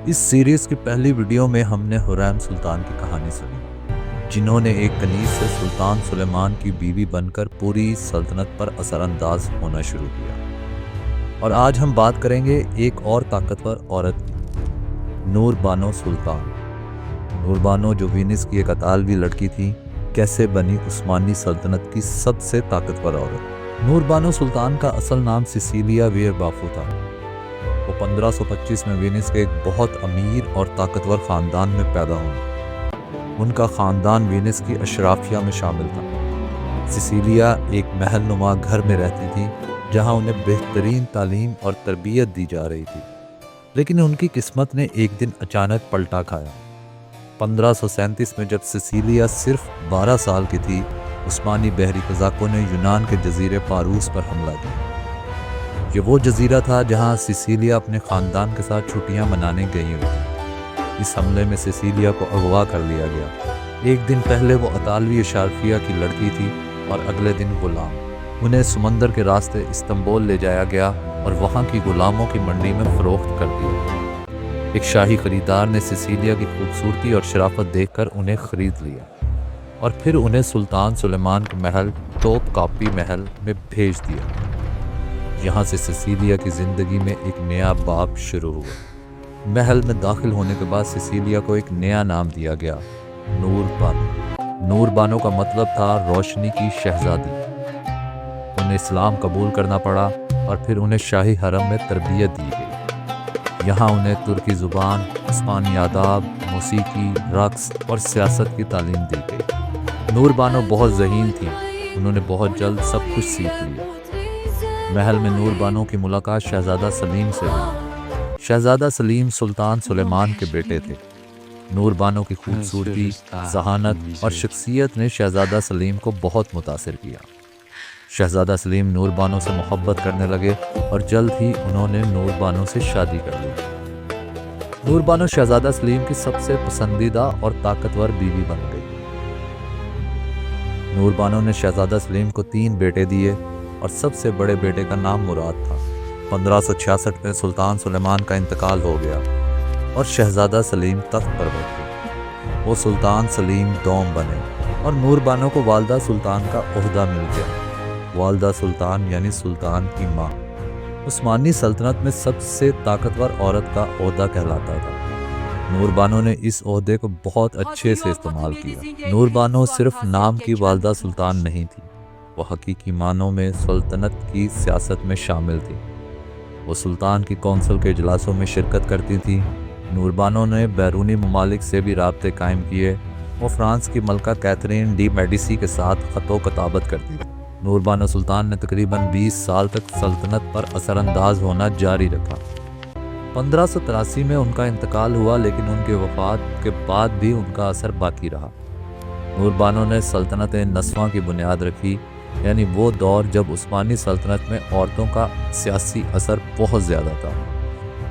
اس series کی پہلی video میں ہم نے حریم سلطان کی کہانی سنی، جنہوں نے ایک کنیز سے سلطان سلیمان کی بیوی بن کر پوری سلطنت پر اثر انداز ہونا شروع کیا۔ اور آج ہم بات کریں گے ایک اور طاقتور عورت کی، نور بانو سلطان۔ نور بانو جو وینس کی ایک اطالوی لڑکی تھی، کیسے بنی عثمانی سلطنت کی سب سے طاقتور عورت۔ نور بانو سلطان کا اصل نام سیسیلیا ویر بافو تھا۔ وہ 1525 میں وینس کے ایک بہت امیر اور طاقتور خاندان میں پیدا ہوئی۔ ان کا خاندان وینس کی اشرافیہ میں شامل تھا۔ سیسیلیا ایک محل نما گھر میں رہتی تھی، جہاں انہیں بہترین تعلیم اور تربیت دی جا رہی تھی، لیکن ان کی قسمت نے ایک دن اچانک پلٹا کھایا۔ 1537 میں جب سیسیلیا صرف 12 سال کی تھی، عثمانی بحری قزاقوں نے یونان کے جزیرے پاروس پر حملہ کیا۔ یہ وہ جزیرہ تھا جہاں سیسیلیا اپنے خاندان کے ساتھ چھٹیاں منانے گئی ہوئی تھی۔ اس حملے میں سیسیلیا کو اغوا کر لیا گیا۔ ایک دن پہلے وہ اطالوی اشرافیہ کی لڑکی تھی اور اگلے دن غلام۔ انہیں سمندر کے راستے استنبول لے جایا گیا اور وہاں کی غلاموں کی منڈی میں فروخت کر دیا۔ ایک شاہی خریدار نے سیسیلیا کی خوبصورتی اور شرافت دیکھ کر انہیں خرید لیا اور پھر انہیں سلطان سلیمان کے محل توپ کاپی محل میں بھیج دیا۔ یہاں سے سیسیلیا کی زندگی میں ایک نیا باب شروع ہوا۔ محل میں داخل ہونے کے بعد سیسیلیا کو ایک نیا نام دیا گیا، نور بانو۔ نور بانو کا مطلب تھا روشنی کی شہزادی۔ انہیں اسلام قبول کرنا پڑا اور پھر انہیں شاہی حرم میں تربیت دی گئی۔ یہاں انہیں ترکی زبان، عثمانی آداب، موسیقی، رقص اور سیاست کی تعلیم دی گئی۔ نور بانو بہت ذہین تھی، انہوں نے بہت جلد سب کچھ سیکھ لیا۔ محل میں نور بانو کی ملاقات شہزادہ سلیم سے ہوئی۔ شہزادہ سلیم سلطان سلیمان کے بیٹے تھے۔ نور بانو کی خوبصورتی، ذہانت اور شخصیت نے شہزادہ سلیم کو بہت متاثر کیا۔ شہزادہ سلیم نور بانو سے محبت کرنے لگے اور جلد ہی انہوں نے نور بانو سے شادی کر لی۔ نور بانو شہزادہ سلیم کی سب سے پسندیدہ اور طاقتور بیوی بن گئی۔ نور بانو نے شہزادہ سلیم کو 3 بیٹے دیے اور سب سے بڑے بیٹے کا نام مراد تھا۔ 1566 میں سلطان سلیمان کا انتقال ہو گیا اور شہزادہ سلیم تخت پر بیٹھے۔ وہ سلطان سلیم دوم بنے اور نور بانو کو والدہ سلطان کا عہدہ مل گیا۔ والدہ سلطان یعنی سلطان کی ماں عثمانی سلطنت میں سب سے طاقتور عورت کا عہدہ کہلاتا تھا۔ نور بانو نے اس عہدے کو بہت اچھے سے استعمال کیا۔ نور بانو صرف نام کی والدہ سلطان نہیں تھی، وہ حقیقی معنوں میں سلطنت کی سیاست میں شامل تھی۔ وہ سلطان کی کونسل کے اجلاسوں میں شرکت کرتی تھی۔ نور بانو نے بیرونی ممالک سے بھی رابطے قائم کیے۔ وہ فرانس کی ملکہ کیتھرین ڈی میڈیسی کے ساتھ خط و کتابت کرتی تھی۔ نور بانو سلطان نے تقریباً 20 سال تک سلطنت پر اثر انداز ہونا جاری رکھا۔ 1583 میں ان کا انتقال ہوا، لیکن ان کی وفات کے بعد بھی ان کا اثر باقی رہا۔ نور بانو نے سلطنت نسواں کی بنیاد رکھی، یعنی وہ دور جب عثمانی سلطنت میں عورتوں کا سیاسی اثر بہت زیادہ تھا۔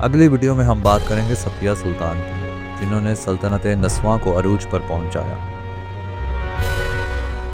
اگلی ویڈیو میں ہم بات کریں گے صفیہ سلطان کی، جنہوں نے سلطنت نسواں کو عروج پر پہنچایا۔